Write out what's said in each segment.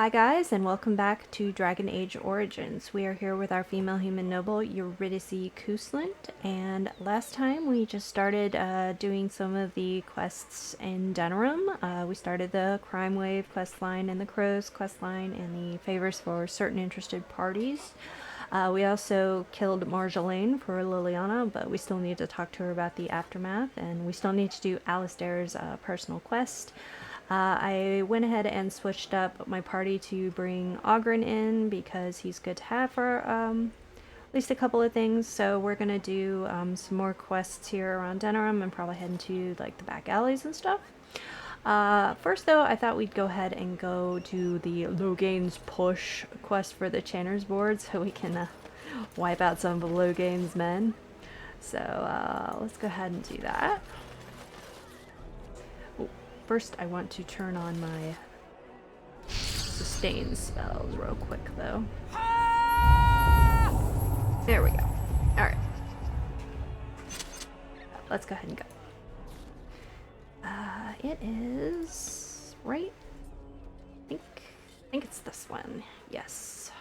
Hi guys, and welcome back to Dragon Age Origins. We are here with our female human noble, Eurydice Cousland, and last time we just started doing some of the quests in Denerim. We started the Crime Wave questline and the Crows questline and the favors for certain interested parties. We also killed Marjolaine for Liliana, but we still need to talk to her about the aftermath, and we still need to do Alistair's personal quest. I went ahead and switched up my party to bring Ogren in because he's good to have for at least a couple of things. So we're gonna do some more quests here around Denerim and probably head into like the back alleys and stuff. First though, I thought we'd go ahead and go to the Loghain's Push quest for the Chanter's board so we can wipe out some of Loghain's men. So let's go ahead and do that. First, I want to turn on my sustain spells real quick, though. There we go. Alright. Let's go ahead and go. It is... right? I think it's this one. Yes.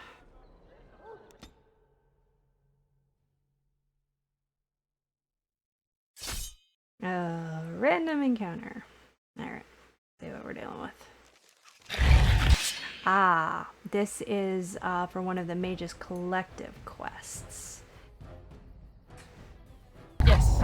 Random encounter. Alright, see what we're dealing with. This is for one of the Mage's Collective quests. Yes.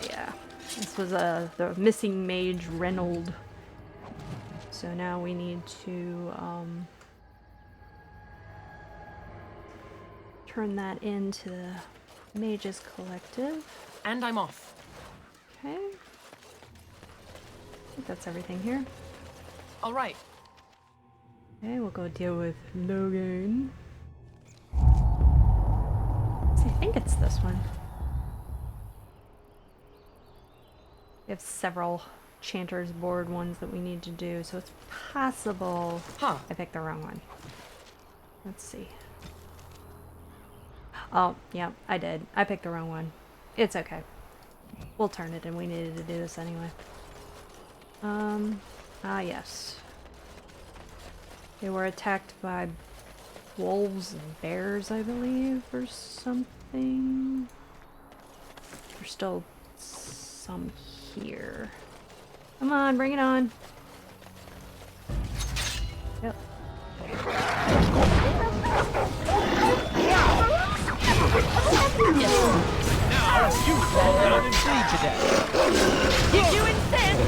Yeah. This was the missing mage Reynold. So now we need to turn that into the Mage's Collective. And I'm off. Okay. I think that's everything here. All right. Okay, we'll go deal with Loghain. I think it's this one. We have several Chanter's board ones that we need to do, so it's possible I picked the wrong one. Let's see. Oh, yeah, I did. I picked the wrong one. It's okay. We'll turn it, and we needed to do this anyway. Yes. They were attacked by wolves and bears, I believe, or something. There's still some here. Come on, bring it on. Yep. Now you fall down and bleed to death. Did you insist?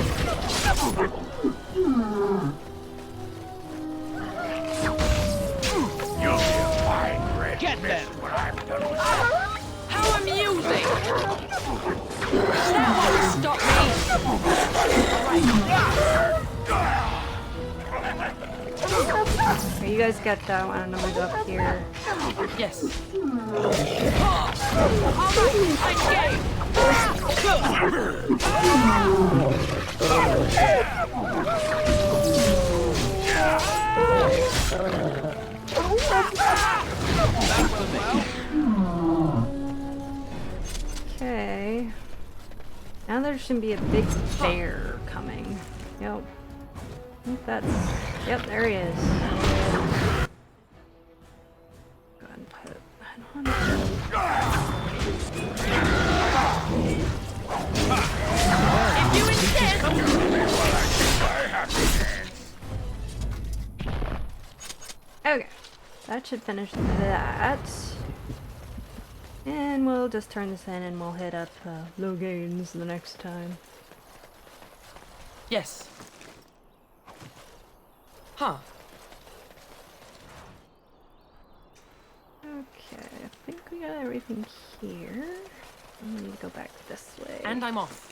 You'll be a fine red Get mist them. when I'm done with How amusing! That won't stop me. Okay, you guys get that one. I'm gonna move up here. Yes. All right, I'm game. Okay. Now there should be a big bear coming. Yep. I think that's... Yep, there he is. Go ahead and put that on. If you insist. Okay. That should finish that. And we'll just turn this in and we'll hit up Loghain's the next time. Yes. Huh. Okay, I think we got everything here. We need to go back this way. And I'm off.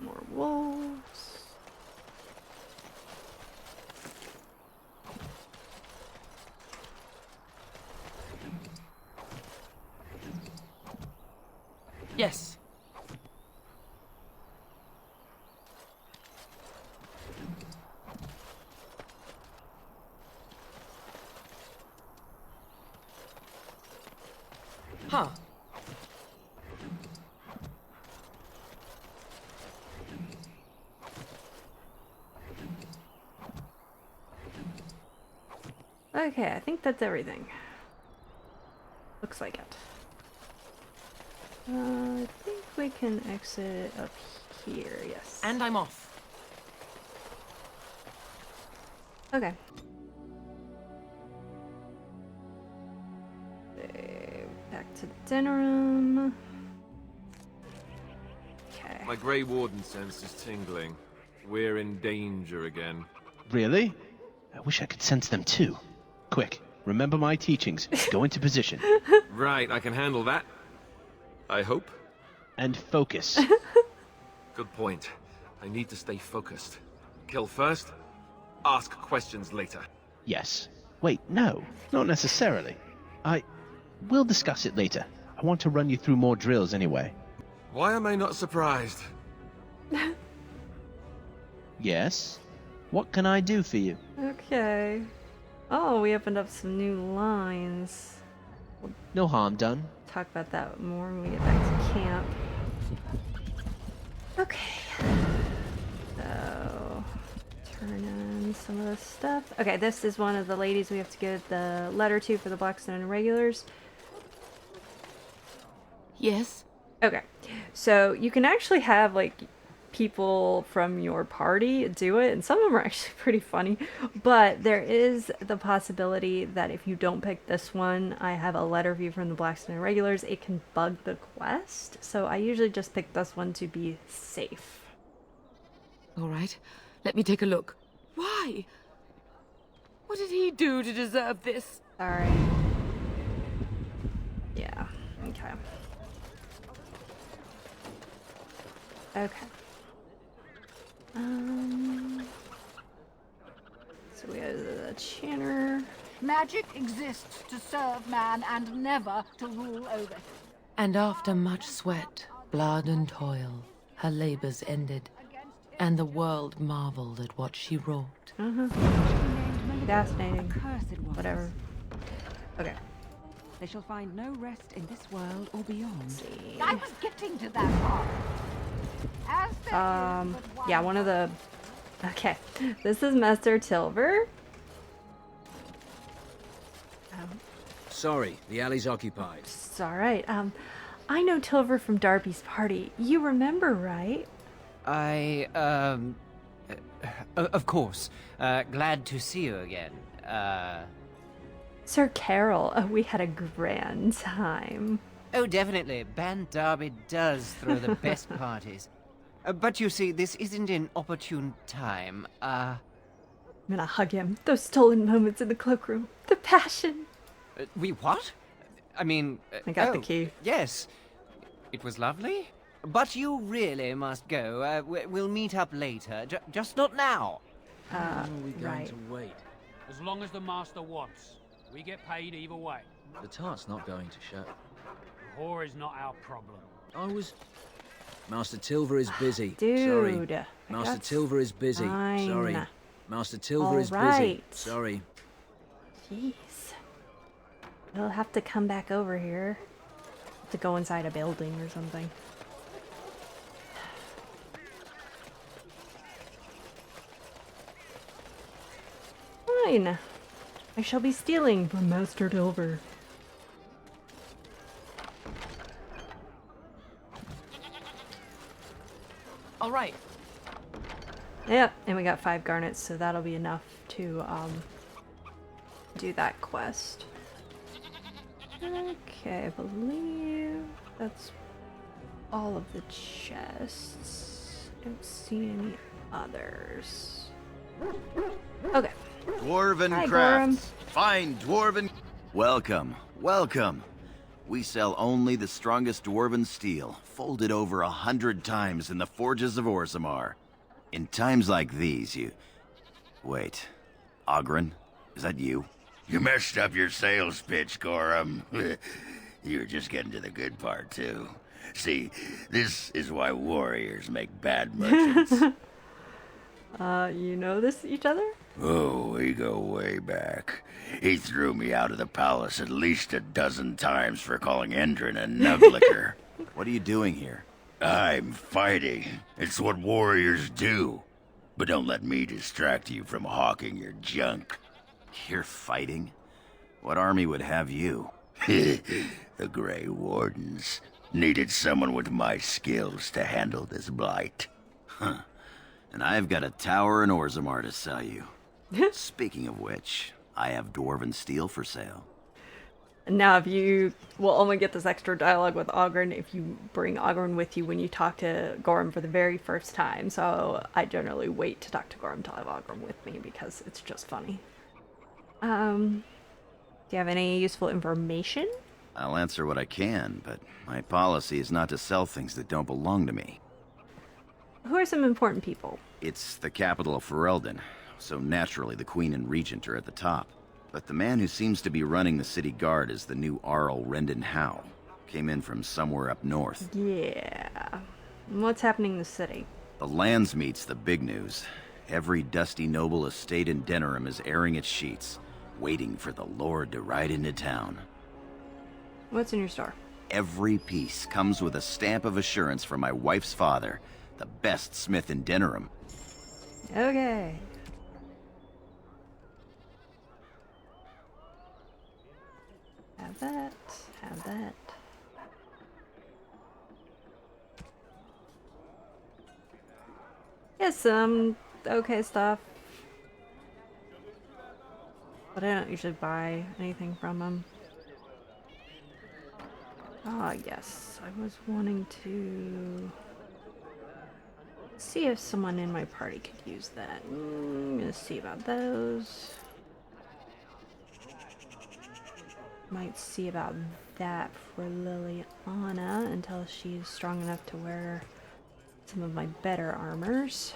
More wolves. Yes. Huh. Okay, I think that's everything. Looks like it. I think we can exit up here, yes. And I'm off. Okay. Okay, back to the dinner room. Okay. My Grey Warden sense is tingling. We're in danger again. Really? I wish I could sense them too. Quick, remember my teachings. Go into position. Right, I can handle that. I hope. And focus. Good point. I need to stay focused. Kill first, ask questions later. Yes. Wait, no, not necessarily. We'll discuss it later. I want to run you through more drills anyway. Why am I not surprised? Yes? What can I do for you? Okay. Oh, we opened up some new lines. No harm done. Talk about that more when we get back to camp. Okay. So, turn in some of this stuff. Okay, this is one of the ladies we have to give the letter to for the Blackstone Irregulars. Yes. Okay, so you can actually have like people from your party do it, and some of them are actually pretty funny, but there is the possibility that if you don't pick this one, I have a letter view from the Blackstone Irregulars, it can bug the quest, so I usually just pick this one to be safe. All right. Let me take a look. Why? What did he do to deserve this? Sorry. Yeah, okay. Okay. So we have the Channer. Magic exists to serve man and never to rule over him. And after much sweat, blood and toil, her labors ended, and the world marveled at what she wrought. Fascinating. Accursed ones. Whatever. Okay. They shall find no rest in this world or beyond. See. I was getting to that part. As there is but Yeah, one of the... Okay. This is Master Tilver. Sorry, the alley's occupied. It's alright. I know Tilver from Darby's party. You remember, right? Of course. Glad to see you again. Sir Carol. Oh, we had a grand time. Oh, definitely. Band Derby does throw the best parties. But you see, this isn't an opportune time. I'm gonna hug him. Those stolen moments in the cloakroom. The passion. We what? I mean... I got the key. Yes. It was lovely. But you really must go. We'll meet up later. Just not now. When are we going right. to wait? As long as the master wants. We get paid either way. The tart's not going to shut. The whore is not our problem. I was... Master Tilver is busy. Dude. Sorry. I Master got Tilver is busy. fine. Sorry. Master Tilver All is busy. right. Sorry. Jeez. We'll have to come back over here. Have to go inside a building or something. Fine. I shall be stealing from Master Tilver. All right. Yep, and we got 5 garnets, so that'll be enough to do that quest. Okay, I believe that's all of the chests. I don't see any others. Okay. Dwarven Hi, crafts. Fine dwarven. Welcome, welcome. We sell only the strongest dwarven steel, folded over 100 times in the forges of Orzammar. In times like these, you... Wait. Ogren? Is that you? You messed up your sales pitch, Gorham. You were just getting to the good part, too. See, this is why warriors make bad merchants. You know each other? Oh, we go way back. He threw me out of the palace at least a dozen times for calling Endrin a nuglicker. What are you doing here? I'm fighting. It's what warriors do. But don't let me distract you from hawking your junk. You're fighting? What army would have you? The Grey Wardens. Needed someone with my skills to handle this blight. Huh. And I've got a tower in Orzammar to sell you. Speaking of which, I have dwarven steel for sale. Now, if you will only get this extra dialogue with Ogren if you bring Ogren with you when you talk to Gorm for the very first time. So I generally wait to talk to Gorm until I have Ogren with me because it's just funny. Do you have any useful information? I'll answer what I can, but my policy is not to sell things that don't belong to me. Who are some important people? It's the capital of Ferelden, so naturally the Queen and Regent are at the top. But the man who seems to be running the city guard is the new Arl Rendon Howe. Came in from somewhere up north. Yeah. What's happening in the city? The Landsmeet's the big news. Every dusty noble estate in Denerim is airing its sheets, waiting for the Lord to ride into town. What's in your store? Every piece comes with a stamp of assurance from my wife's father, the best smith in Denerim. Okay. Have that. Have that. Yeah, some okay stuff. But I don't usually buy anything from them. Ah, yes. I was wanting to see if someone in my party could use that. I'm gonna see about those. Might see about that for Liliana until she's strong enough to wear some of my better armors.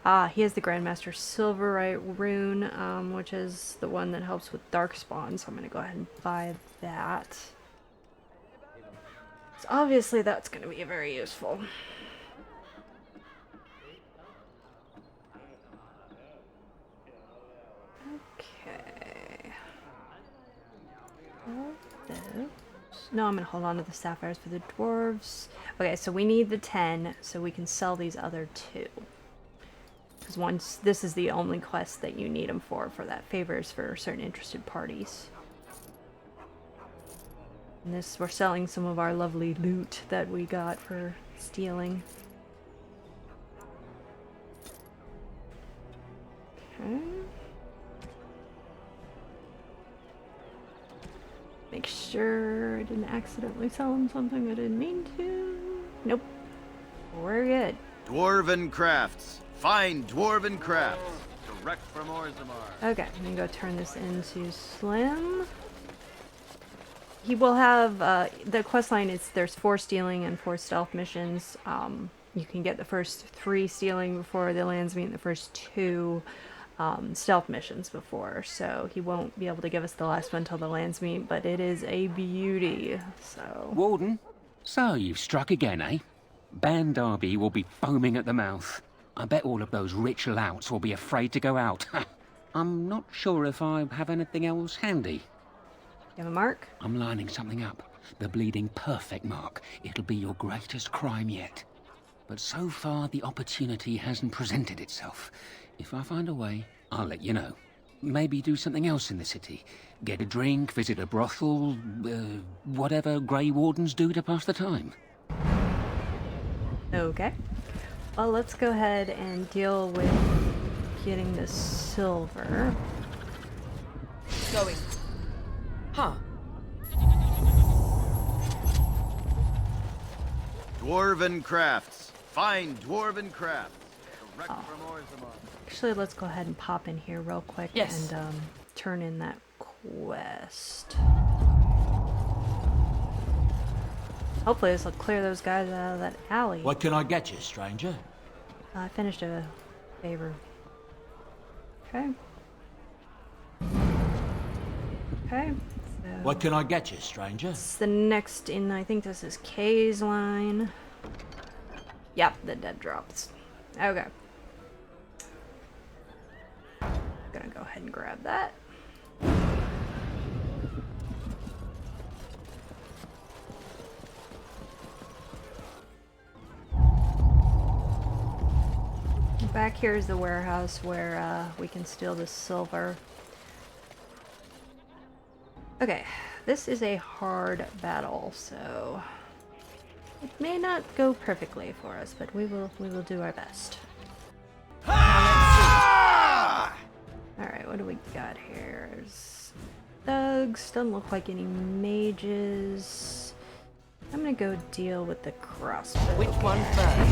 Ah, he has the Grandmaster Silverite rune, which is the one that helps with Darkspawn, so I'm going to go ahead and buy that. So obviously that's going to be very useful. Okay. No, I'm going to hold on to the sapphires for the dwarves. Okay, so we need the 10 so we can sell these other 2. Because once this is the only quest that you need them for that favors for certain interested parties. And this, we're selling some of our lovely loot that we got for stealing. Okay. Make sure I didn't accidentally sell him something I didn't mean to. Nope. We're good. Dwarven crafts. Fine dwarven crafts. Direct from Orzammar. Okay, I'm gonna go turn this into Slim. He will have, the quest line is there's 4 stealing and 4 stealth missions. You can get the first 3 stealing before the Landsmeet and the first 2 stealth missions before. So he won't be able to give us the last one until the Landsmeet, but it is a beauty, so. Warden, so you've struck again, eh? Ban Derby will be foaming at the mouth. I bet all of those rich louts will be afraid to go out. I'm not sure if I have anything else handy. You have a mark? I'm lining something up. The bleeding perfect mark. It'll be your greatest crime yet. But so far, the opportunity hasn't presented itself. If I find a way, I'll let you know. Maybe do something else in the city. Get a drink, visit a brothel, whatever Grey Wardens do to pass the time. Okay. Well, let's go ahead and deal with getting the silver. Going. Huh. Dwarven crafts. Fine dwarven crafts. Direct from Orzammar. Actually, let's go ahead and pop in here real quick and turn in that quest. Hopefully this will clear those guys out of that alley. What can I get you, stranger? I finished a favor. Okay. Okay, so What can I get you, stranger? It's the next in, I think this is K's line. Yep, the dead drops. Okay. Gonna go ahead and grab that. Back here is the warehouse where we can steal the silver. Okay, this is a hard battle, so it may not go perfectly for us, but we will do our best. Alright, what do we got here? There's thugs, doesn't look like any mages. I'm gonna go deal with the crossbow. Which one first?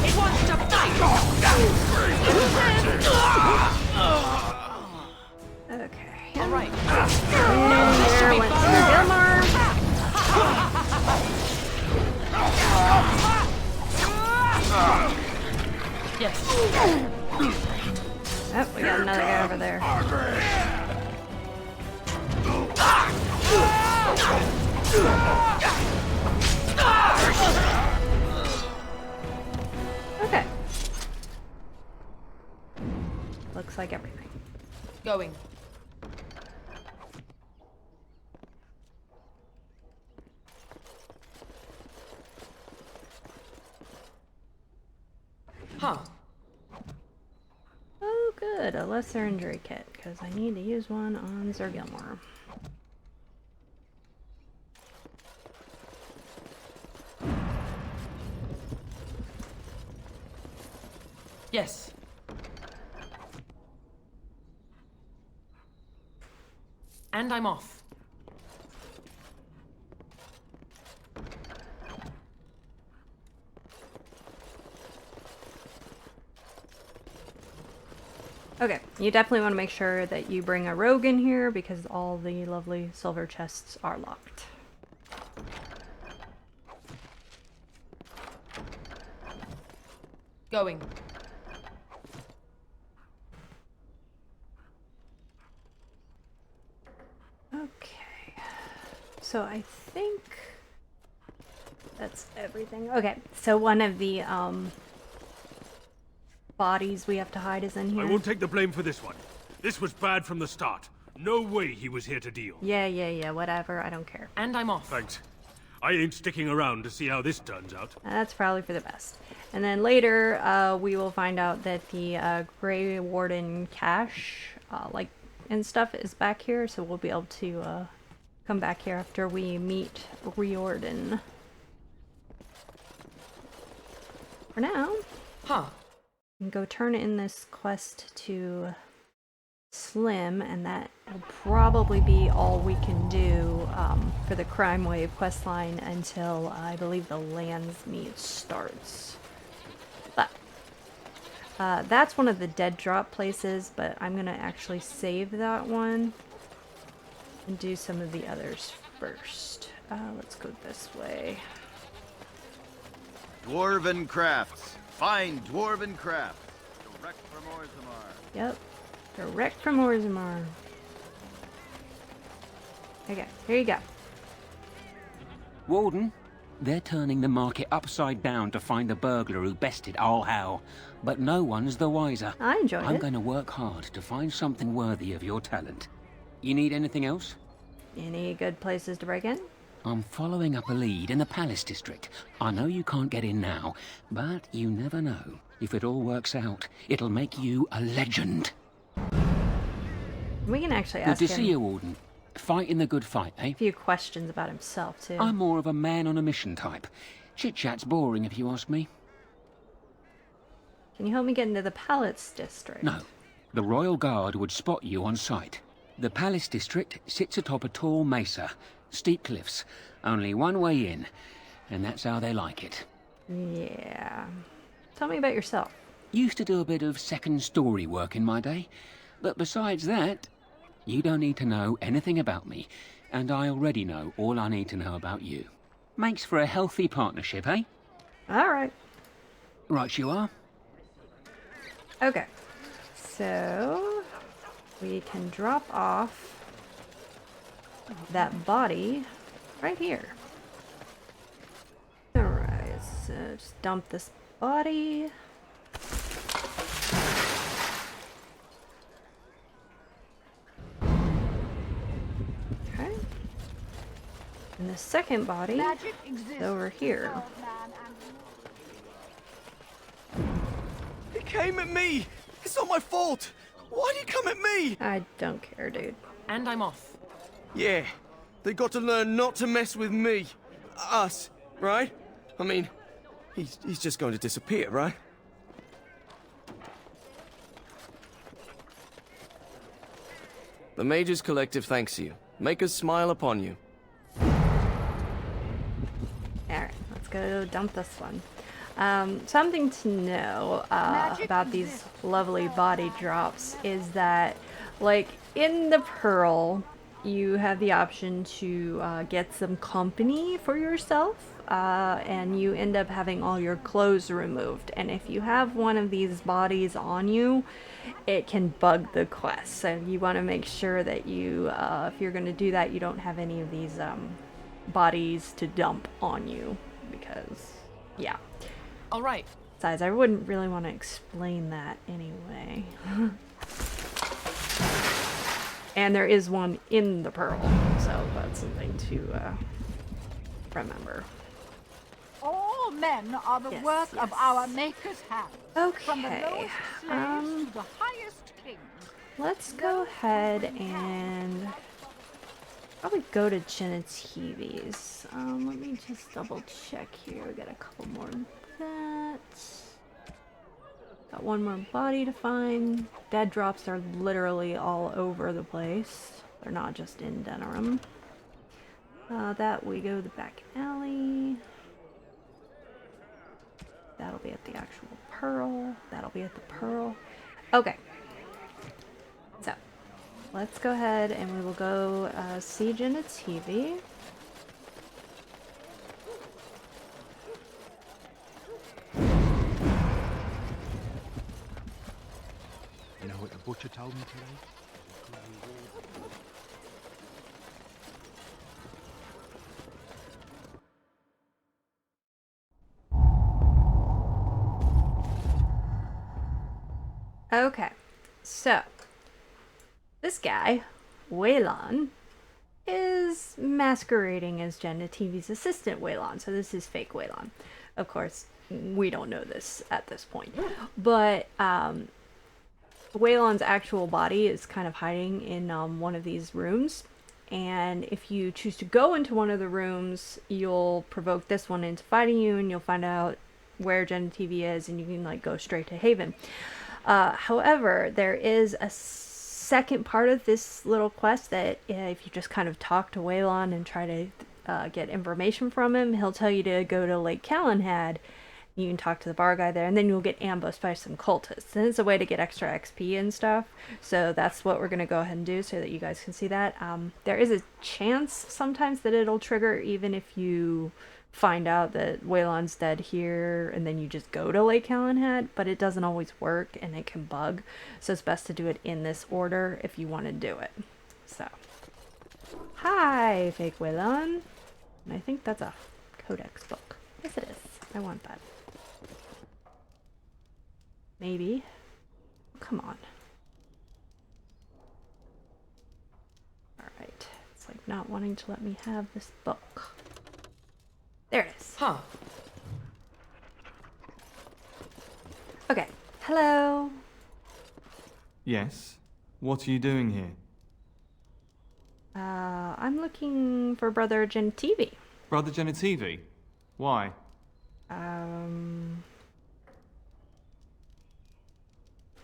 It wants to fight! Okay. Alright. And there went Sir Gilmore. Yes. Oh, we got another guy over there. Okay. Looks like everything. Going. Huh. Oh, good. A lesser injury kit, because I need to use one on Sir Gilmore. Yes. And I'm off. Okay, you definitely want to make sure that you bring a rogue in here because all the lovely silver chests are locked. Going. Okay, so I think that's everything. Okay, so one of the bodies we have to hide is in here. I won't take the blame for this one. This was bad from the start. No way he was here to deal. Yeah, whatever, I don't care. And I'm off. Thanks. I ain't sticking around to see how this turns out. That's probably for the best. And then later, we will find out that the Grey Warden cache, and stuff is back here, so we'll be able to come back here after we meet Riordan. For now, we can go turn in this quest to Slim, and that will probably be all we can do for the Crime Wave questline until I believe the Lands Meet starts. But that's one of the dead drop places, but I'm gonna actually save that one and do some of the others first. Let's go this way. Dwarven crafts. Find dwarven crafts. Direct from Orzammar. Yep. Direct from Orzammar. Okay, here you go. Warden, they're turning the market upside down to find the burglar who bested all Hal. But no one's the wiser. I enjoyed it. I'm going to work hard to find something worthy of your talent. You need anything else? Any good places to break in? I'm following up a lead in the Palace District. I know you can't get in now, but you never know. If it all works out, it'll make you a legend. We can actually ask Good to him see you, Warden. Fighting the good fight, eh? a few questions about himself, too. I'm more of a man on a mission type. Chit-chat's boring, if you ask me. Can you help me get into the Palace District? No. The Royal Guard would spot you on sight. The Palace District sits atop a tall mesa. Steep cliffs. Only one way in. And that's how they like it. Yeah. Tell me about yourself. Used to do a bit of second-story work in my day. But besides that, you don't need to know anything about me. And I already know all I need to know about you. Makes for a healthy partnership, eh? All right. Right you are. Okay. So we can drop off that body right here. Alright, so just dump this body. Okay. And the second body is over here. He came at me! It's not my fault! Why'd he come at me? I don't care, dude. And I'm off. Yeah, they got to learn not to mess with me. Us, right? I mean, he's just going to disappear, right? The Mages Collective thanks you. Make us smile upon you. Alright, let's go dump this one. Something to know about these lovely body drops is that, like, in the Pearl, you have the option to get some company for yourself, and you end up having all your clothes removed. And if you have one of these bodies on you, it can bug the quest. So you want to make sure that you, if you're going to do that, you don't have any of these bodies to dump on you, because, yeah. All right. Besides, I wouldn't really want to explain that anyway. And there is one in the Pearl, so that's something to remember. All men are the work of our Maker's hand. Okay. From the lowest slaves to the highest kings. Let's go ahead and probably go to Genitivi's. Let me just double check here. We got a couple more of that. Got one more body to find. Dead drops are literally all over the place. They're not just in Denerim. That we go the back alley. That'll be at the actual Pearl. That'll be at the Pearl. Okay. So, let's go ahead and we will go see Genitivi. You know what the butcher told me today? Okay, so this guy, Waylon, is masquerading as Genitivi's assistant Waylon, so this is fake Waylon. Of course, we don't know this at this point, but Waylon's actual body is kind of hiding in one of these rooms, and if you choose to go into one of the rooms, you'll provoke this one into fighting you, and you'll find out where Genitivi is, and you can like go straight to Haven. However, there is a second part of this little quest that if you just kind of talk to Waylon and try to get information from him, he'll tell you to go to Lake Calenhad. You can talk to the bar guy there, and then you'll get ambushed by some cultists. And it's a way to get extra XP and stuff. So that's what we're going to go ahead and do so that you guys can see that. There is a chance sometimes that it'll trigger even if you find out that Waylon's dead here and then you just go to Lake Calenhad, but it doesn't always work and it can bug. So it's best to do it in this order if you want to do it. So, hi, fake Waylon. And I think that's a codex book. Yes, it is. I want that. Maybe. Come on. Alright. It's like not wanting to let me have this book. There it is. Huh. Okay. Hello. Yes. What are you doing here? I'm looking for Brother Genitivi. Brother Genitivi? Why?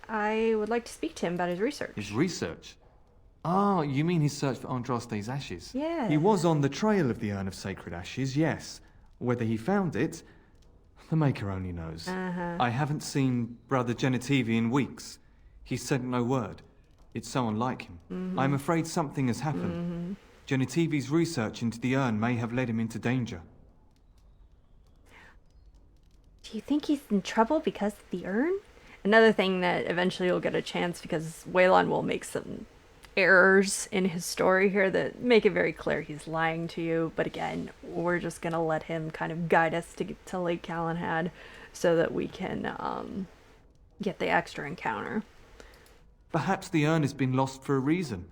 I would like to speak to him about his research. His research? Ah, you mean his search for Andraste's ashes? Yeah. He was on the trail of the Urn of Sacred Ashes, yes. Whether he found it, the Maker only knows. I haven't seen Brother Genitivi in weeks. He sent no word. It's so unlike him. I'm afraid something has happened. Genitivi's research into the urn may have led him into danger. Do you think he's in trouble because of the urn? Another thing that eventually you'll get a chance, because Waylon will make some errors in his story here that make it very clear he's lying to you. But again, we're just going to let him kind of guide us to get to Lake Calenhad so that we can get the extra encounter. Perhaps the urn has been lost for a reason.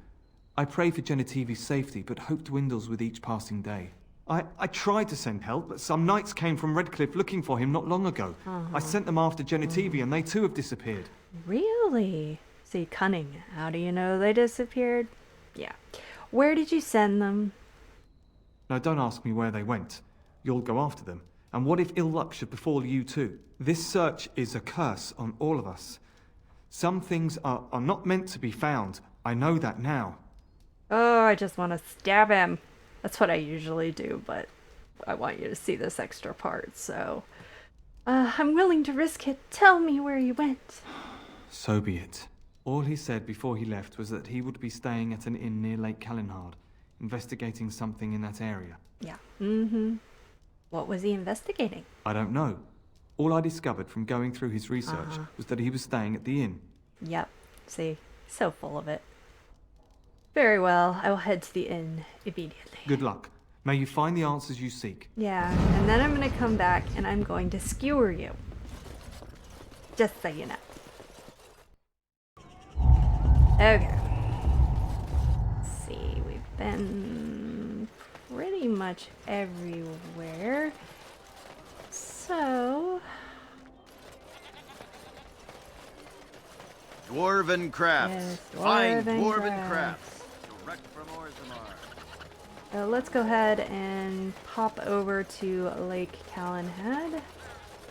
I pray for Genetivi's safety, but hope dwindles with each passing day. I tried to send help, but some knights came from Redcliffe looking for him not long ago. I sent them after Genetivi, and they too have disappeared. Really? See, cunning. How do you know they disappeared? Yeah. Where did you send them? No, don't ask me where they went. You'll go after them. And what if ill luck should befall you too? This search is a curse on all of us. Some things are not meant to be found. I know that now. Oh, I just want to stab him. That's what I usually do, but I want you to see this extra part, so... I'm willing to risk it. Tell me where you went. So be it. All he said before he left was that he would be staying at an inn near Lake Calenhad, investigating something in that area. Yeah. What was he investigating? I don't know. All I discovered from going through his research was that he was staying at the inn. Yep. See, so full of it. Very well, I will head to the inn immediately. Good luck. May you find the answers you seek. Yeah, and then I'm going to come back and I'm going to skewer you. Just so you know. Okay. Let's see, we've been pretty much everywhere. So... Dwarven crafts. Yes, Fine dwarven dwarven crafts. crafts. Direct from Orzammar. So let's go ahead and pop over to Lake Calenhad.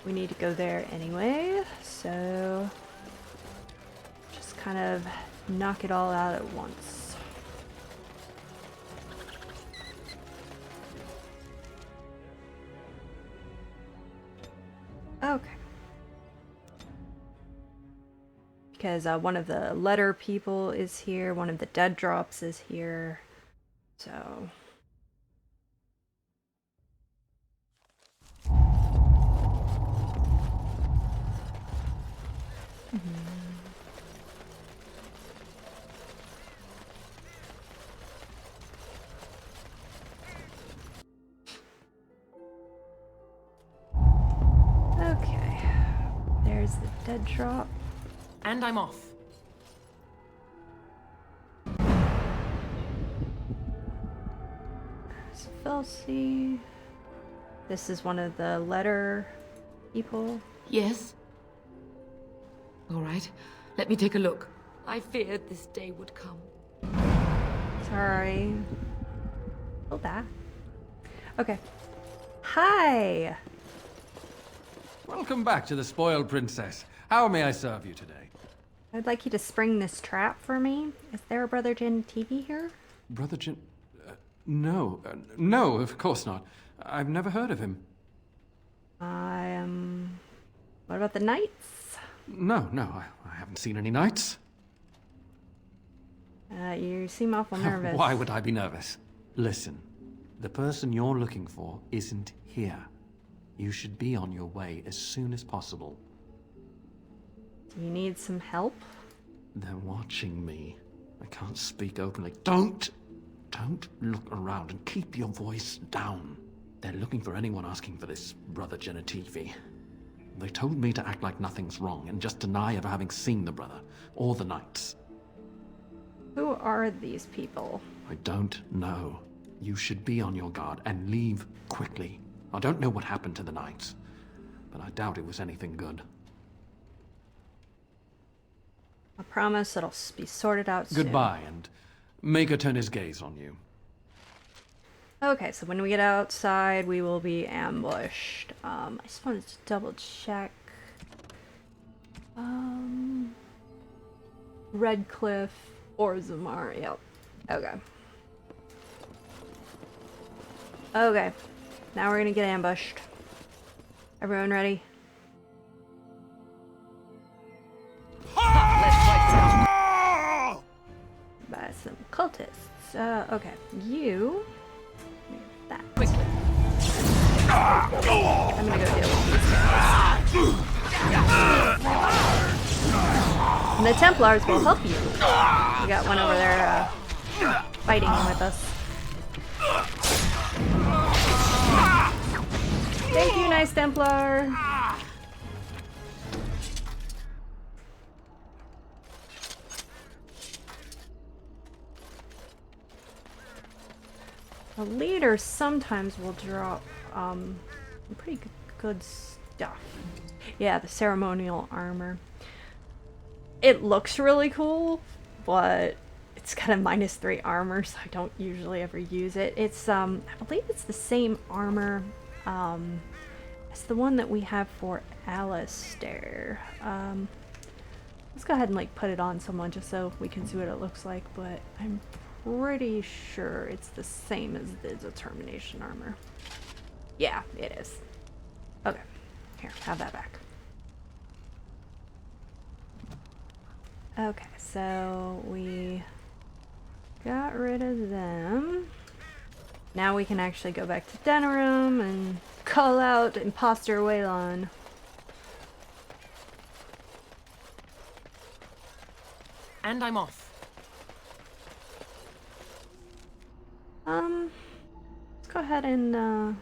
We need to go there anyway, so just kind of knock it all out at once. Okay. Because one of the letter people is here, one of the dead drops is here, so... Okay, there's the dead drop. And I'm off. Felsi. This is one of the letter people. Yes? All right, let me take a look. I feared this day would come. Sorry. Hold that. Okay. Hi! Welcome back to the Spoiled Princess. How may I serve you today? I'd like you to spring this trap for me. Is there a Brother Genetivi here? Brother No. No, of course not. I've never heard of him. What about the knights? No, I haven't seen any knights. You seem awful nervous. Why would I be nervous? Listen, the person you're looking for isn't here. You should be on your way as soon as possible. Do you need some help? They're watching me. I can't speak openly. Don't look around and keep your voice down. They're looking for anyone asking for this Brother Genetivi. They told me to act like nothing's wrong and just deny ever having seen the brother or the knights. Who are these people? I don't know. You should be on your guard and leave quickly. I don't know what happened to the knights, but I doubt it was anything good. I promise it'll be sorted out soon. Goodbye, and Maker turn his gaze on you. Okay, so when we get outside, we will be ambushed. I just wanted to double check. Redcliffe, Orzammar, yep. Okay. Okay, now we're gonna get ambushed. Everyone ready? By some cultists. Okay, you... that. Quickly. I'm gonna go deal with these guys. And the Templars will help you. We got one over there fighting with us. Thank you, nice Templar. The leader sometimes will drop pretty good stuff. Yeah, the ceremonial armor. It looks really cool, but it's got a -3 armor, so I don't usually ever use it. It's I believe it's the same armor as the one that we have for Alistair. Let's go ahead and like put it on someone just so we can see what it looks like, but I'm pretty sure it's the same as the determination armor. Yeah, it is. Okay, here, have that back. Okay, so we got rid of them. Now we can actually go back to Denerim and call out Imposter Waylon. And I'm off. Let's go ahead and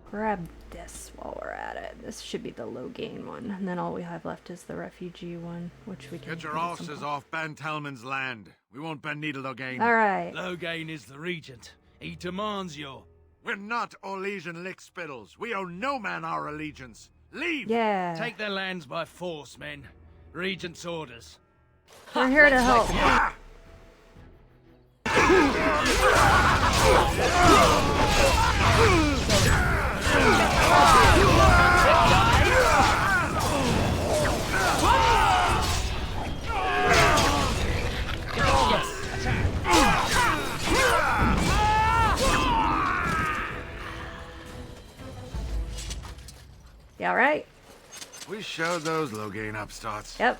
grab this while we're at it. This should be the Loghain one, and then all we have left is the refugee one, which we can Get your horses off Ben Talman's land. We won't bend needle Loghain. All right. Loghain is the regent. He demands your... We're not Orlesian lick-spittles. We owe no man our allegiance. Leave! Yeah. Take their lands by force, men. Regent's orders. We're here to help. You alright? We showed those Loghain upstarts. Yep.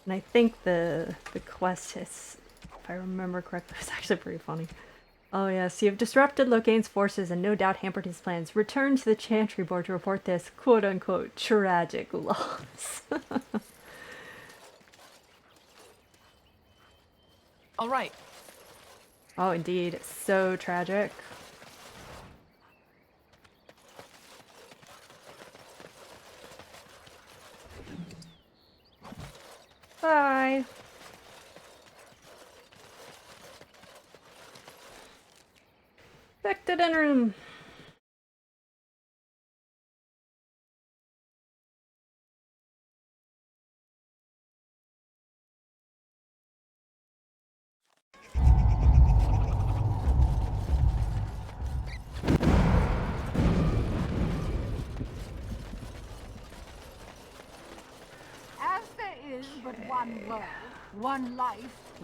And I think the quest is, if I remember correctly, it's actually pretty funny. Oh yes, you have disrupted Loghain's forces and no doubt hampered his plans. Return to the Chantry Board to report this quote-unquote tragic loss. All right. Oh indeed, it's so tragic. Bye. Back to Denerim. As there is but one world, one life,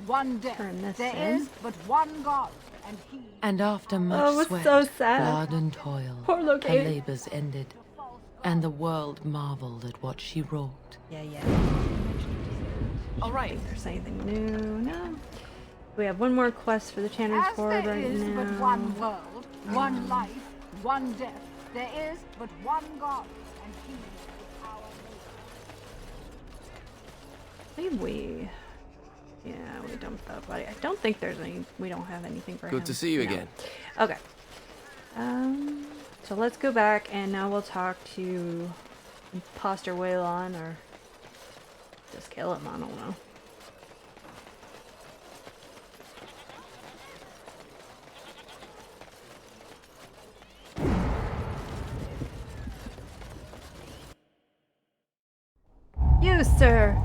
one death, there is but one God, and he... And after much sweat, so sad. blood and toil, Poor her Loghain. labors ended, and the world marveled at what she wrought. Yeah. All right. I think there's anything new. No. We have one more quest for the Chantry's As Board there right is now. but one world, one life, one death, there is but one God, and he is our Lord. I believe we... Yeah, we dumped that body. I don't think there's any... We don't have anything for him. Good to see you No. again. Okay. So let's go back and now we'll talk to Imposter Waylon, or just kill him, I don't know. You, sir,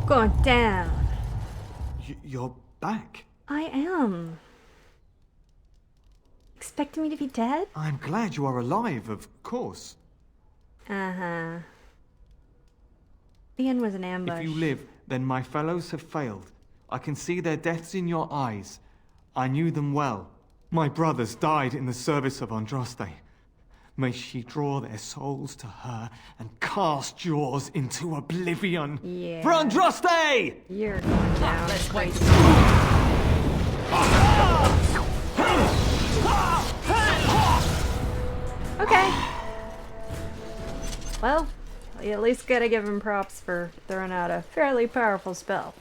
going down. You're back. I am. Expecting me to be dead? I'm glad you are alive, of course. Uh-huh. The end was an ambush. If you live, then my fellows have failed. I can see their deaths in your eyes. I knew them well. My brothers died in the service of Andraste. May she draw their souls to her and cast yours into oblivion. Yeah. For Andraste! You're going down. Let's wait. Okay. Well, you at least gotta give him props for throwing out a fairly powerful spell.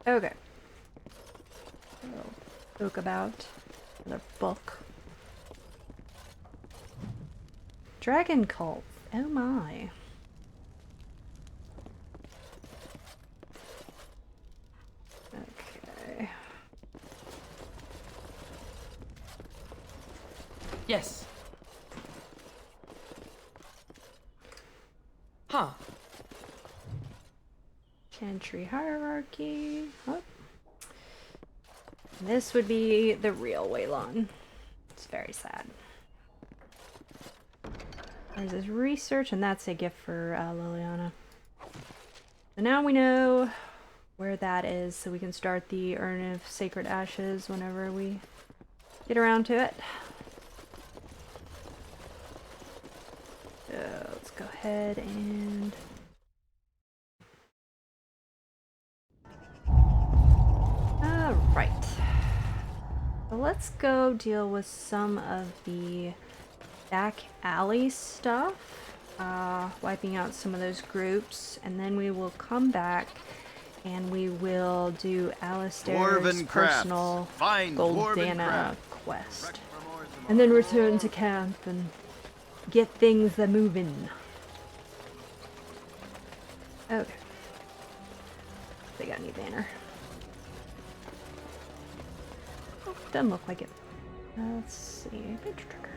Okay. Book about another book. Dragon cult. Oh my. Okay. Yes. Huh. Chantry hierarchy. Oh. This would be the real Waylon. It's very sad. There's his research, and that's a gift for Liliana. So now we know where that is, so we can start the Urn of Sacred Ashes whenever we get around to it. So let's go ahead and... Alright. So let's go deal with some of the back alley stuff. Wiping out some of those groups, and then we will come back and we will do Alistair's personal Goldana quest. And then return to camp and get things a-moving. Okay. They got any banner. Oh, doesn't look like it. Let's see. Page tracker.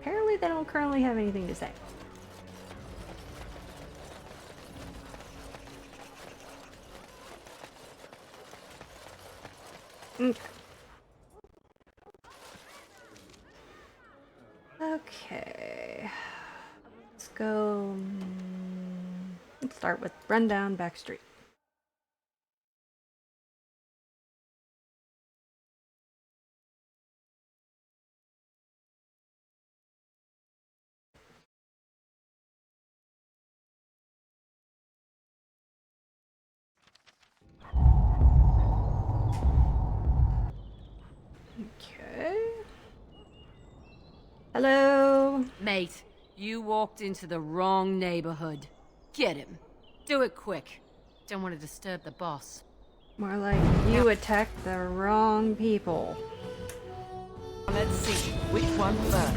Apparently they don't currently have anything to say. Okay. Okay. Let's go. Let's start with rundown back street. Okay. Hello? Mate, you walked into the wrong neighborhood. Get him. Do it quick. Don't want to disturb the boss. More like you attacked the wrong people. Let's see, which one first?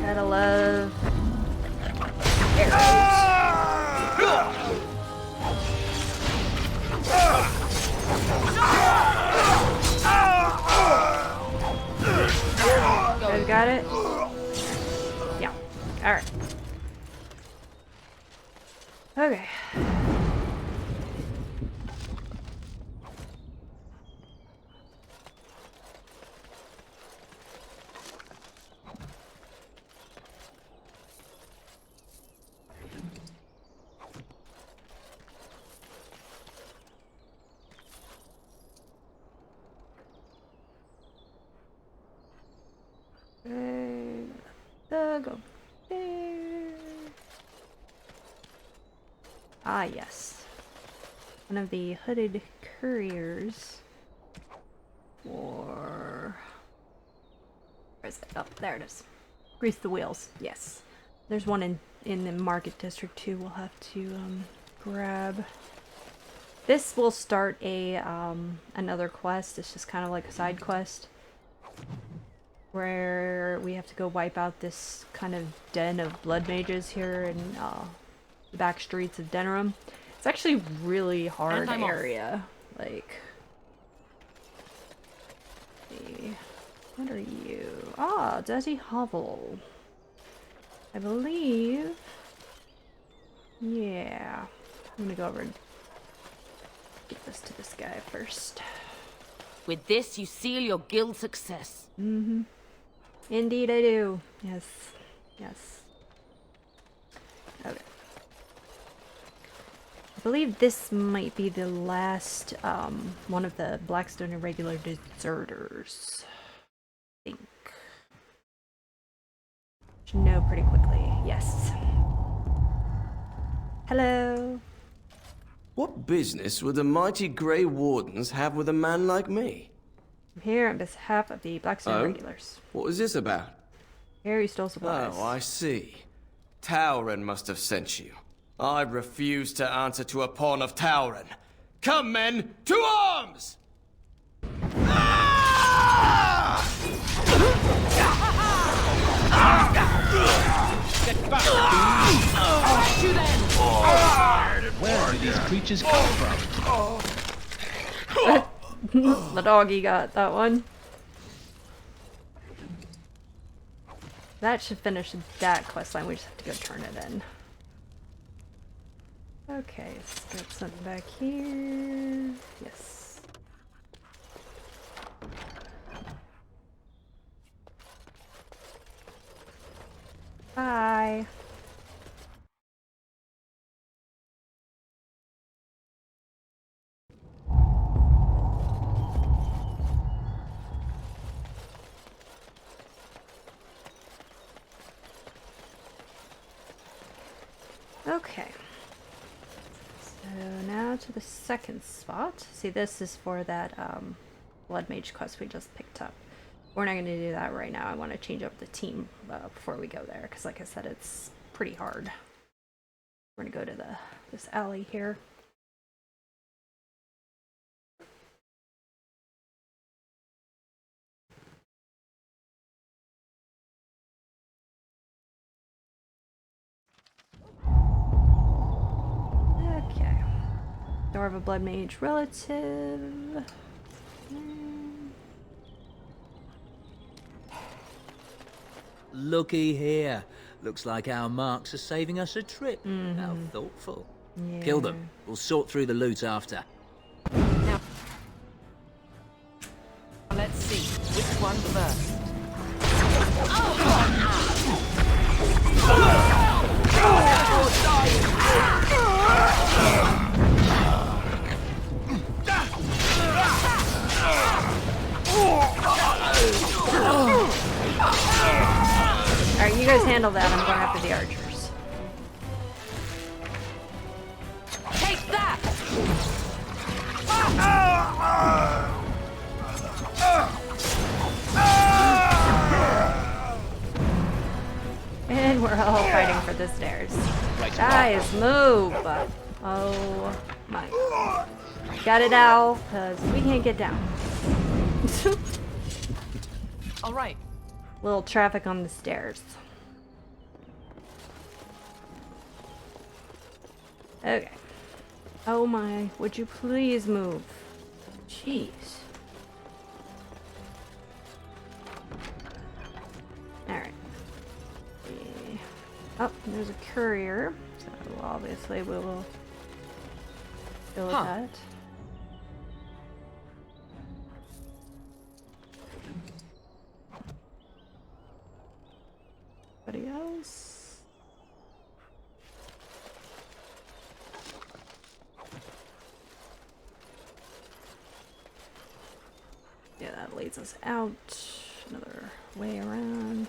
Gotta love arrows. I've got it. Yeah. Alright. Okay. Go there. Ah, yes. One of the hooded couriers. Or... where is it? Oh, there it is. Grease the wheels. Yes. There's one in the Market District too. We'll have to grab. This will start a another quest. It's just kind of like a side quest, where we have to go wipe out this kind of den of blood mages here in the back streets of Denerim. It's actually a really hard area. Like, let's see. What are you? Ah, Dirty Hovel. I believe. Yeah. I'm gonna go over and give this to this guy first. With this, you seal your guild success. Mm-hmm. Indeed I do. Yes. Yes. Okay. I believe this might be the last one of the Blackstone Irregular deserters. I think. Should know pretty quickly. Yes. Hello. What business would the mighty Grey Wardens have with a man like me? I'm here on behalf of the Blackstone Irregulars. What was this about? Harry stole supplies. Oh, I see. Tauren must have sent you. I refuse to answer to a pawn of Tauren. Come, men, to arms! Get back! Where do these creatures come from? The doggy got that one. That should finish that questline. We just have to go turn it in. Okay, let's get something back here. Yes. Bye. Okay. So now to the second spot. See, this is for that Blood Mage quest we just picked up. We're not going to do that right now. I want to change up the team before we go there, because like I said, it's pretty hard. We're going to go to this alley here. Okay. Door of a Blood Mage relative. Looky here. Looks like our marks are saving us a trip. How thoughtful. Yeah. Kill them. We'll sort through the loot after. Now, let's see. Which one first? Alright, you guys handle that. I'm going after the archers. Take that! And we're all fighting for the stairs. Guys, move! Oh my. Got it, Owl, because we can't get down. Alright. Little traffic on the stairs. Okay. Oh my, would you please move? Jeez. Alright. Oh, there's a courier. So obviously we will deal with that. Anybody else? Yeah, that leads us out. Another way around.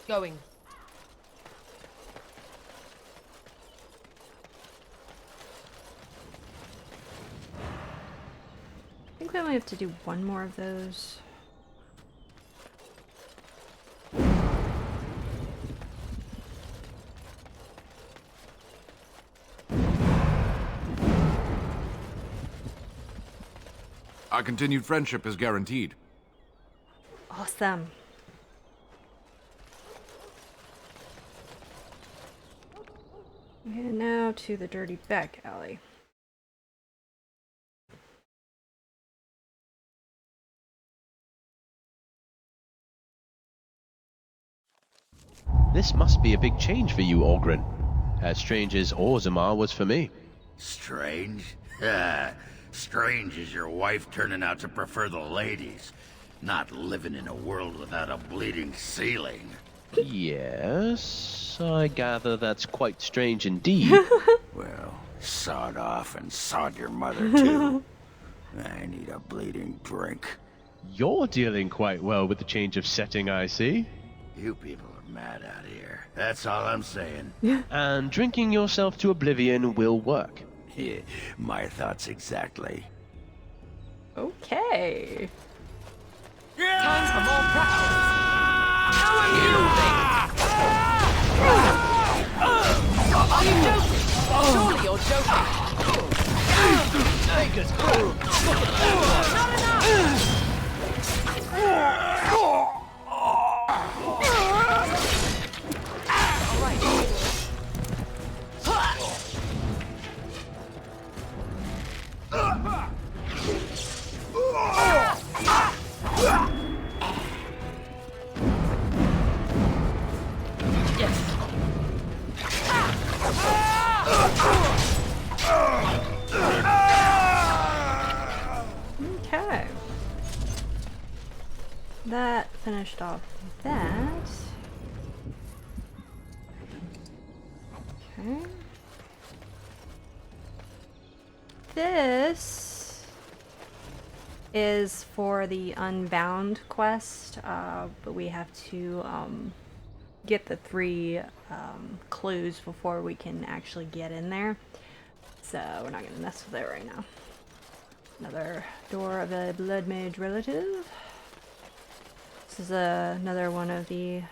Going. I think we only have to do one more of those. Our continued friendship is guaranteed. Awesome. And now to the dirty back alley. This must be a big change for you, Orgrin. As strange as Orzammar was for me. Strange? Strange is your wife turning out to prefer the ladies, not living in a world without a bleeding ceiling. Yes, I gather that's quite strange indeed. Well, sod off and sod your mother too. I need a bleeding drink. You're dealing quite well with the change of setting, I see. You people are mad out here. That's all I'm saying. And drinking yourself to oblivion will work. Yeah, my thoughts exactly. Okay. Time for more practice. How amusing! Are you joking? Surely you're joking. Dagger's cool. Not enough! Okay. That finished off that. Okay. This is for the Unbound quest, but we have to get the 3 clues before we can actually get in there. So we're not going to mess with it right now. Another door of a blood mage relative. This is another one of the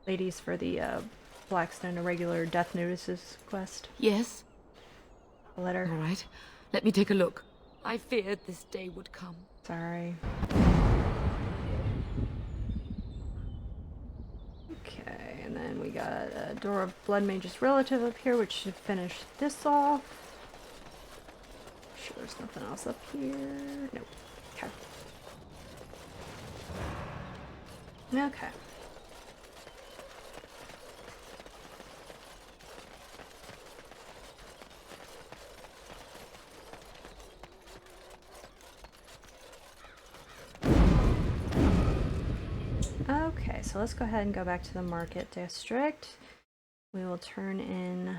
ladies for the Blackstone Irregular Death Notices quest. Yes? A letter. All right. Let me take a look. I feared this day would come. Sorry. Okay, and then we got a door of blood mage's relative up here, which should finish this off. Sure, there's nothing else up here. Nope. Okay. Okay. Okay, so let's go ahead and go back to the market district. We will turn in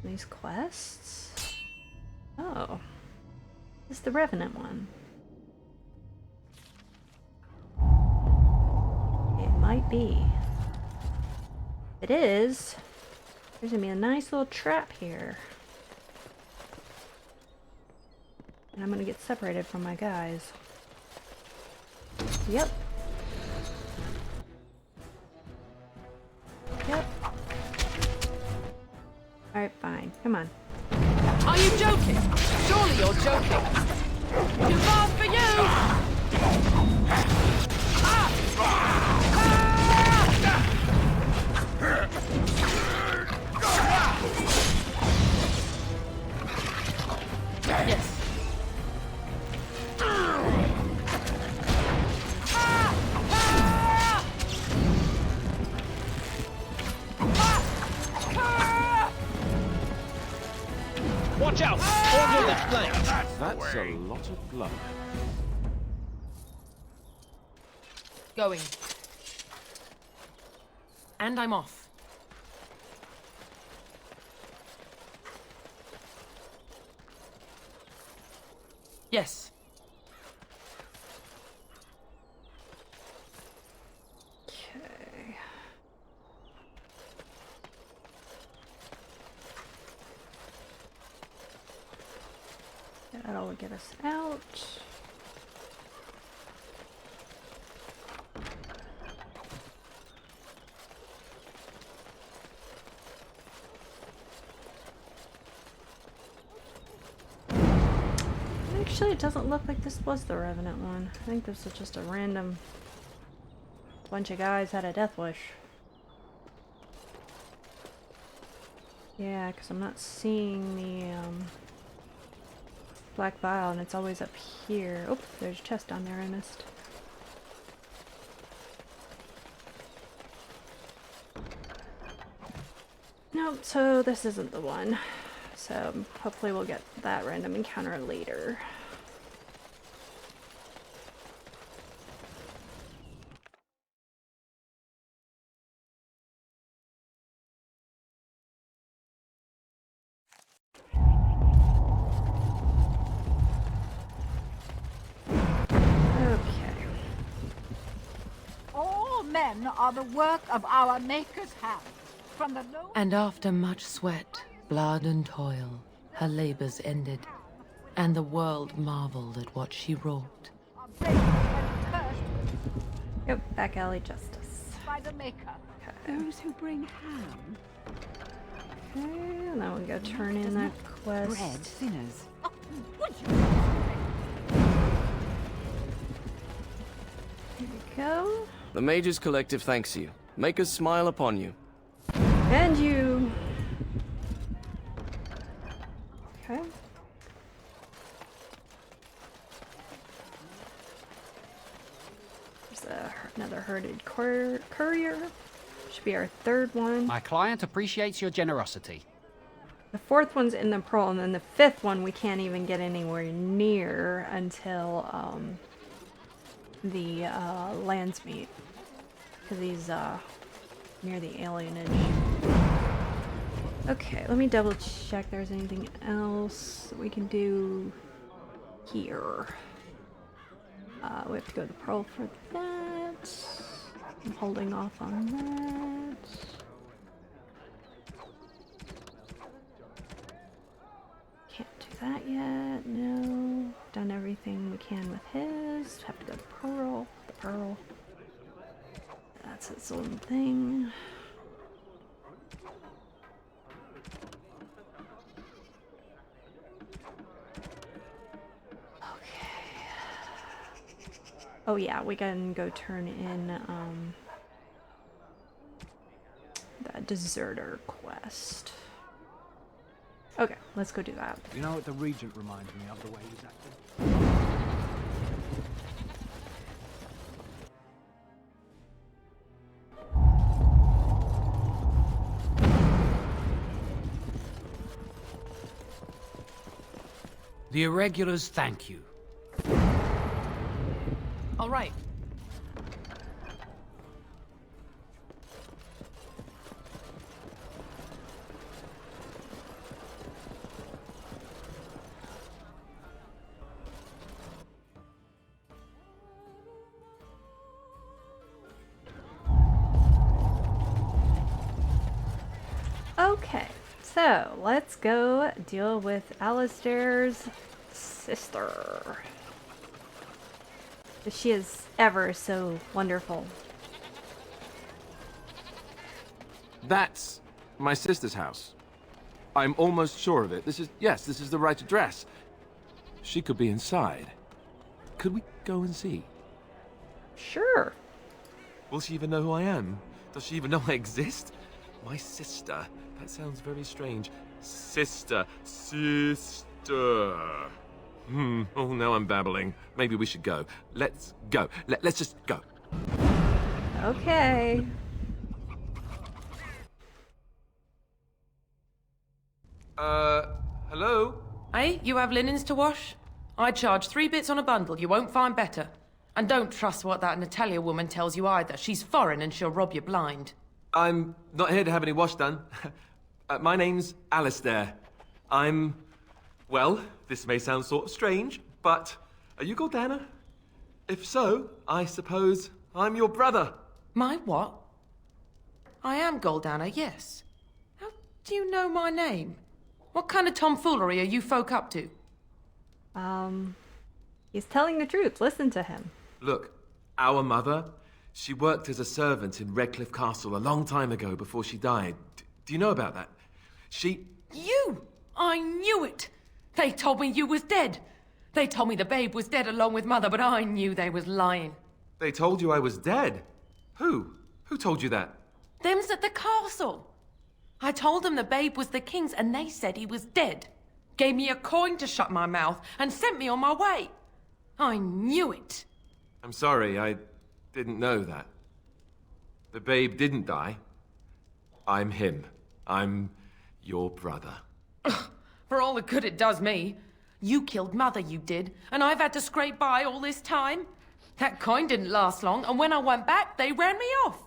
these quests. Oh, this is the Revenant one. It might be. If it is, there's gonna be a nice little trap here. And I'm gonna get separated from my guys. Yep. Yep. Alright, fine. Come on. Are you joking? Surely you're joking. Too fast for you! Yes. Watch out! All the flank! That's a lot of blood. Going. And I'm off. Yes. Okay. That'll get us out. Actually, it doesn't look like this was the Revenant one. I think this was just a random bunch of guys had a death wish. Yeah, because I'm not seeing the black vial, and it's always up here. Oh, there's a chest down there I missed. Nope, so this isn't the one. So hopefully we'll get that random encounter later. men are the work of our Maker's hand. From the low... And after much sweat, blood and toil, her labors ended, and the world marveled at what she wrought. Yep, back alley justice. By the Maker. Those who bring ham. Okay, and then we'll go turn in that quest. Bread sinners. Here we go. The Mage's Collective thanks you. Make us smile upon you. And you. Okay. There's another herded courier. Should be our third one. My client appreciates your generosity. The fourth one's in the pearl, and then the fifth one we can't even get anywhere near until the lands meet, because he's near the alienage. Okay, let me double check there's anything else we can do here. We have to go to the pearl for that. I'm holding off on that. Can't do that yet, no. Done everything we can with his. Have to go to pearl. The pearl. That's its own thing. Oh yeah, we can go turn in the deserter quest. Okay, let's go do that. You know what the Regent reminds me of, the way he's acting? The Irregulars thank you. All right. Okay, so let's go deal with Alistair's sister. She is ever so wonderful. That's my sister's house. I'm almost sure of it. This is the right address. She could be inside. Could we go and see? Sure. Will she even know who I am? Does she even know I exist? My sister. That sounds very strange. Sister. Oh, now I'm babbling. Maybe we should go. Let's go. Let's just go. Okay. Hello? Hey, you have linens to wash? I charge 3 bits on a bundle. You won't find better. And don't trust what that Natalia woman tells you either. She's foreign and she'll rob you blind. I'm not here to have any wash done. My name's Alistair. Well, this may sound sort of strange, but are you Gordana? If so, I suppose I'm your brother. My what? I am Goldana, yes. How do you know my name? What kind of tomfoolery are you folk up to? He's telling the truth. Listen to him. Look, our mother, she worked as a servant in Redcliffe Castle a long time ago before she died. Do you know about that? You! I knew it! They told me you was dead. They told me the babe was dead along with mother, but I knew they was lying. They told you I was dead? Who? Who told you that? Them's at the castle. I told them the babe was the king's and they said he was dead. Gave me a coin to shut my mouth and sent me on my way. I knew it. I'm sorry, I didn't know that. The babe didn't die. I'm him. I'm your brother. For all the good it does me. You killed mother, you did, and I've had to scrape by all this time. That coin didn't last long, and when I went back, they ran me off.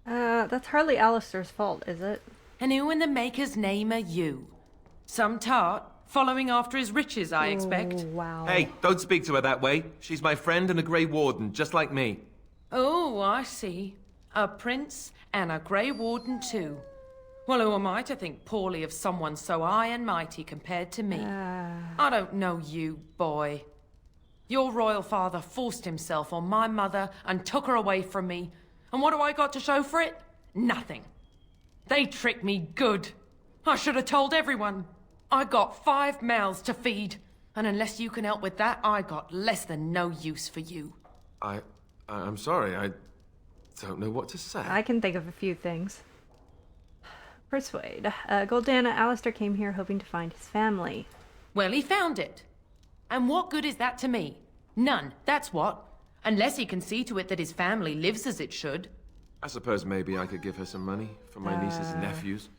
That's hardly Alistair's fault, is it? And who in the Maker's name are you? Some tart, following after his riches, I expect. Wow. Hey, don't speak to her that way. She's my friend and a Grey Warden, just like me. Oh, I see. A prince and a Grey Warden too. Well, who am I to think poorly of someone so high and mighty compared to me? I don't know you, boy. Your royal father forced himself on my mother and took her away from me. And what do I got to show for it? Nothing. They tricked me good. I should have told everyone. I got 5 mouths to feed. And unless you can help with that, I got less than no use for you. I'm sorry, I don't know what to say. I can think of a few things. Persuade. Goldana, Alistair came here hoping to find his family. Well, he found it. And what good is that to me? None, that's what. Unless he can see to it that his family lives as it should. I suppose maybe I could give her some money for my niece's nephews.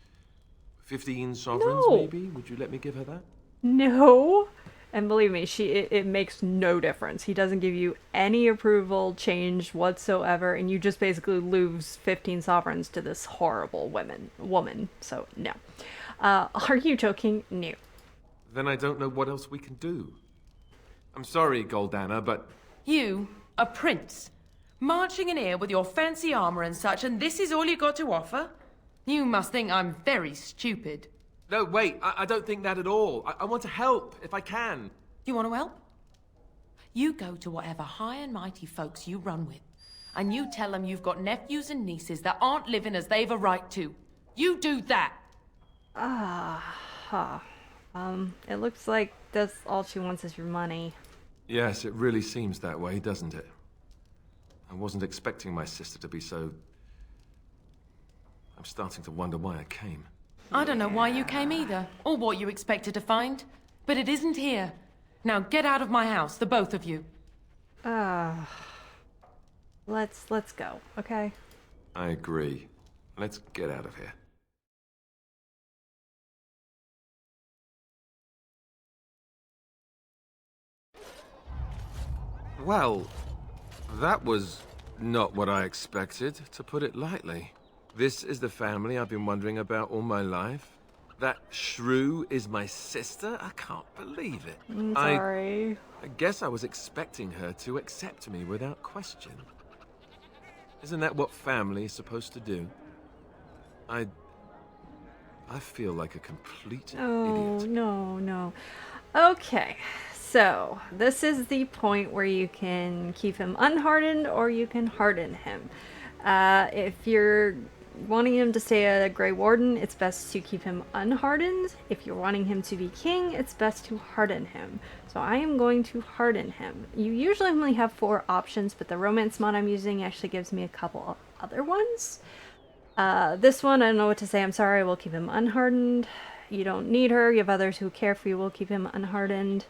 15 sovereigns, No. maybe? Would you let me give her that? No. And believe me, it makes no difference. He doesn't give you any approval change whatsoever, and you just basically lose 15 sovereigns to this horrible woman. So, no. Are you joking? No. Then I don't know what else we can do. I'm sorry, Goldana, but... You, a prince, marching in here with your fancy armor and such, and this is all you got to offer? You must think I'm very stupid. No, wait, I don't think that at all. I want to help, if I can. You want to help? You go to whatever high and mighty folks you run with, and you tell them you've got nephews and nieces that aren't living as they've a right to. You do that! It looks like that's all she wants is your money. Yes, it really seems that way, doesn't it? I wasn't expecting my sister to be so... I'm starting to wonder why I came. I don't know why you came either, or what you expected to find, but it isn't here. Now get out of my house, the both of you. Let's go, okay? I agree. Let's get out of here. Well, that was not what I expected, to put it lightly. This is the family I've been wondering about all my life. That shrew is my sister? I can't believe it. I'm sorry. I guess I was expecting her to accept me without question. Isn't that what family is supposed to do? I feel like a complete idiot. No. Okay, so this is the point where you can keep him unhardened or you can harden him. If you're wanting him to stay a Grey Warden, it's best to keep him unhardened. If you're wanting him to be king, it's best to harden him. So I am going to harden him. You usually only have 4 options, but the romance mod I'm using actually gives me a couple of other ones. This one, I don't know what to say. I'm sorry, we'll keep him unhardened. You don't need her. You have others who care for you. We'll keep him unhardened.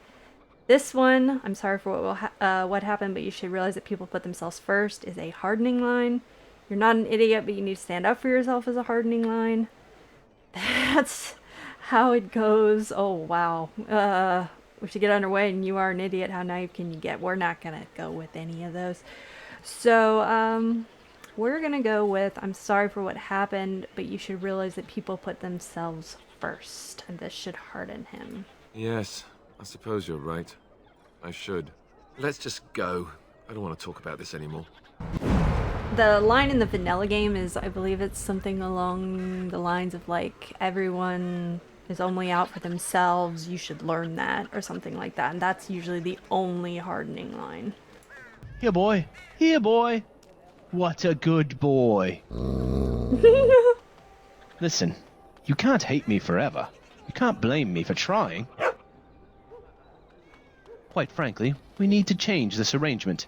This one, I'm sorry for what happened, but you should realize that people put themselves first, is a hardening line. You're not an idiot, but you need to stand up for yourself as a hardening line. That's how it goes. Oh, wow. We should get underway, and you are an idiot. How naive can you get? We're not going to go with any of those. So, we're going to go with, I'm sorry for what happened, but you should realize that people put themselves first, and this should harden him. Yes, I suppose you're right. I should. Let's just go. I don't want to talk about this anymore. The line in the vanilla game is, I believe it's something along the lines of like, everyone is only out for themselves, you should learn that, or something like that. And that's usually the only hardening line. Here, boy. Here, boy. What a good boy. Listen, you can't hate me forever. You can't blame me for trying. Quite frankly, we need to change this arrangement.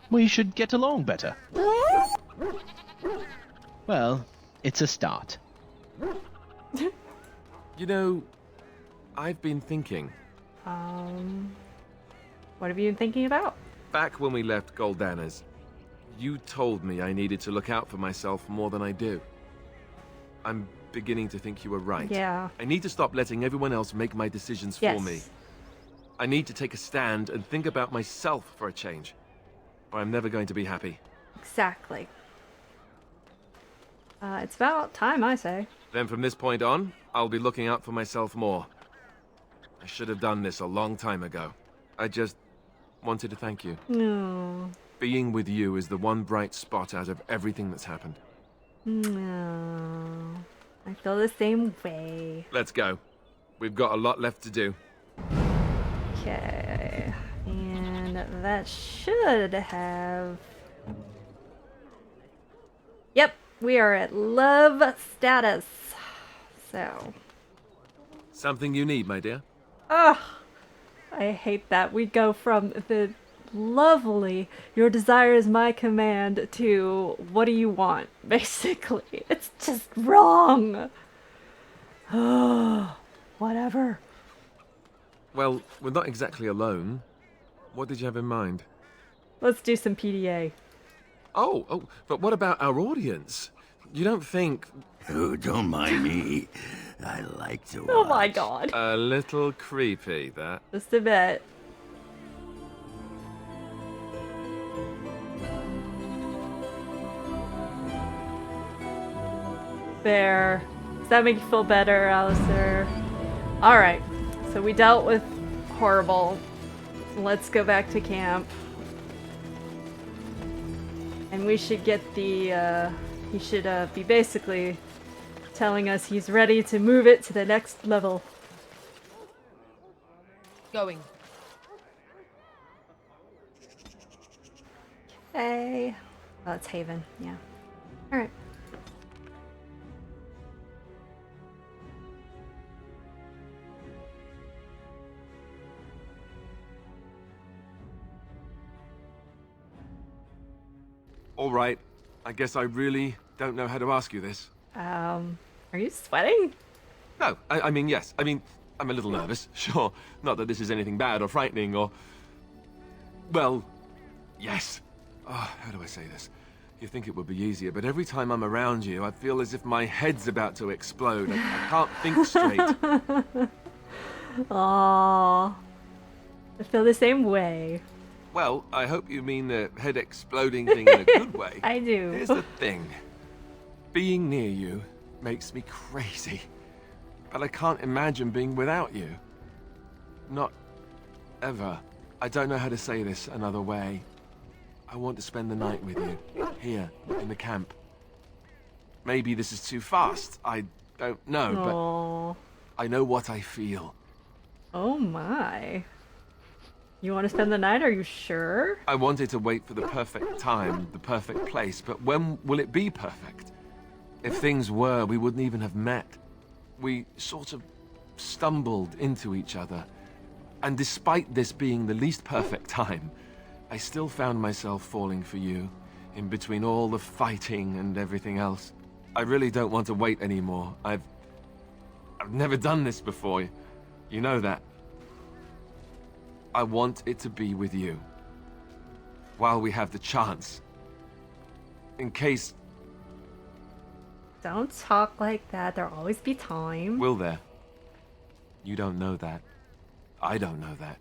We should get along better. Well, it's a start. You know, I've been thinking. What have you been thinking about? Back when we left Goldana's, you told me I needed to look out for myself more than I do. I'm beginning to think you were right. Yeah. I need to stop letting everyone else make my decisions for me. I need to take a stand and think about myself for a change. Or I'm never going to be happy. Exactly. It's about time, I say. Then from this point on, I'll be looking out for myself more. I should have done this a long time ago. I just wanted to thank you. No. Being with you is the one bright spot out of everything that's happened. No, I feel the same way. Let's go. We've got a lot left to do. Okay, and that should have... Yep, we are at love status. So... Something you need, my dear? Ugh, I hate that. We go from the lovely, your desire is my command, to what do you want, basically. It's just wrong. Whatever. Well, we're not exactly alone. What did you have in mind? Let's do some PDA. Oh, but what about our audience? You don't think... Oh, don't mind me. I like to watch. Oh my god. A little creepy, that. Just a bit. There. Does that make you feel better, Alistair? Alright. So we dealt with horrible. Let's go back to camp. And we should get the, he should be basically telling us he's ready to move it to the next level. Going. Okay. Oh, it's Haven, yeah. Alright. All right. I guess I really don't know how to ask you this. Are you sweating? No, I mean, yes. I mean, I'm a little nervous, sure. Not that this is anything bad or frightening or... Well, yes. Oh, how do I say this? You think it would be easier, but every time I'm around you, I feel as if my head's about to explode. I can't think straight. Aww. I feel the same way. Well, I hope you mean the head exploding thing in a good way. I do. Here's the thing. Being near you makes me crazy. But I can't imagine being without you. Not ever. I don't know how to say this another way. I want to spend the night with you, here, in the camp. Maybe this is too fast. I don't know, but I know what I feel. Oh my. You want to spend the night? Are you sure? I wanted to wait for the perfect time, the perfect place, but when will it be perfect? If things were, we wouldn't even have met. We sort of stumbled into each other. And despite this being the least perfect time, I still found myself falling for you, in between all the fighting and everything else. I really don't want to wait anymore. I've never done this before. You know that. I want it to be with you. While we have the chance. In case... Don't talk like that. There'll always be time. Will there? You don't know that. I don't know that.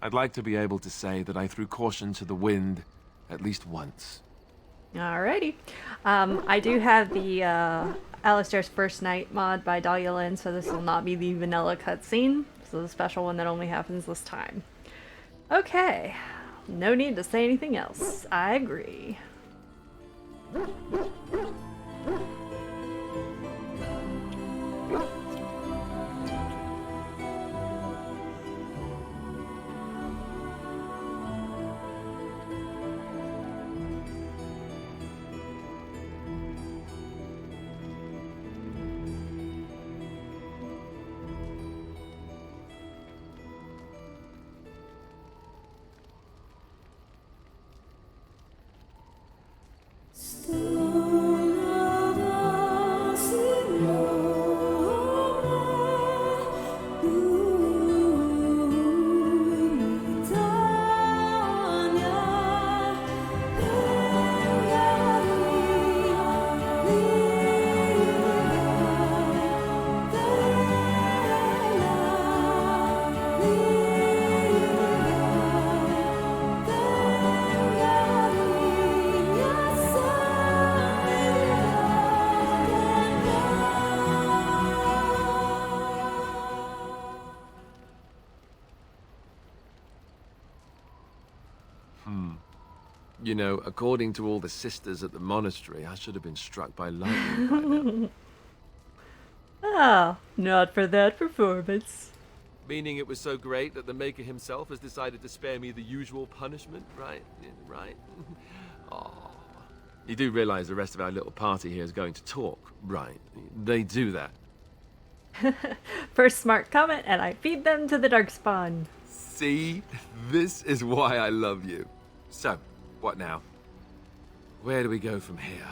I'd like to be able to say that I threw caution to the wind at least once. Alrighty. I do have the Alistair's First Night mod by Dahlia Lynn, so this will not be the vanilla cutscene. This is a special one that only happens this time. Okay. No need to say anything else. I agree. Still You know, according to all the sisters at the monastery, I should have been struck by lightning by now. Oh, not for that performance. Meaning it was so great that the Maker himself has decided to spare me the usual punishment, right? Yeah, right? Aw. You do realize the rest of our little party here is going to talk, right? They do that. First smart comment, and I feed them to the Darkspawn. See? This is why I love you. So, what now? Where do we go from here?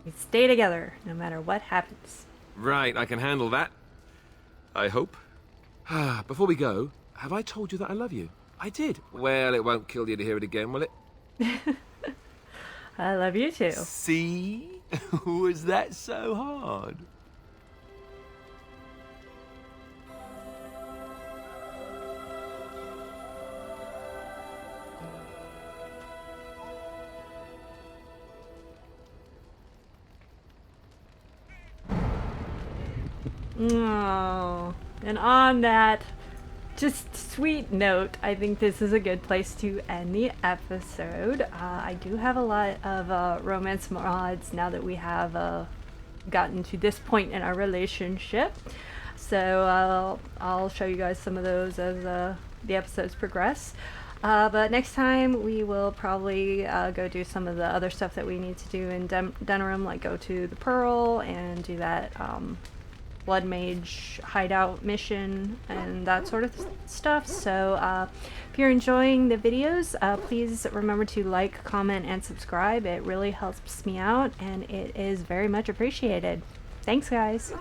We stay together, no matter what happens. Right, I can handle that. I hope. Before we go, have I told you that I love you? I did. Well, it won't kill you to hear it again, will it? I love you too. See? Was that so hard? Oh, and on that just sweet note, I think this is a good place to end the episode. I do have a lot of romance mods now that we have gotten to this point in our relationship. So I'll show you guys some of those as the episodes progress. But next time we will probably go do some of the other stuff that we need to do in Denerim, like go to the Pearl and do that Blood Mage hideout mission and that sort of stuff. So if you're enjoying the videos, please remember to like, comment, and subscribe. It really helps me out and it is very much appreciated. Thanks, guys.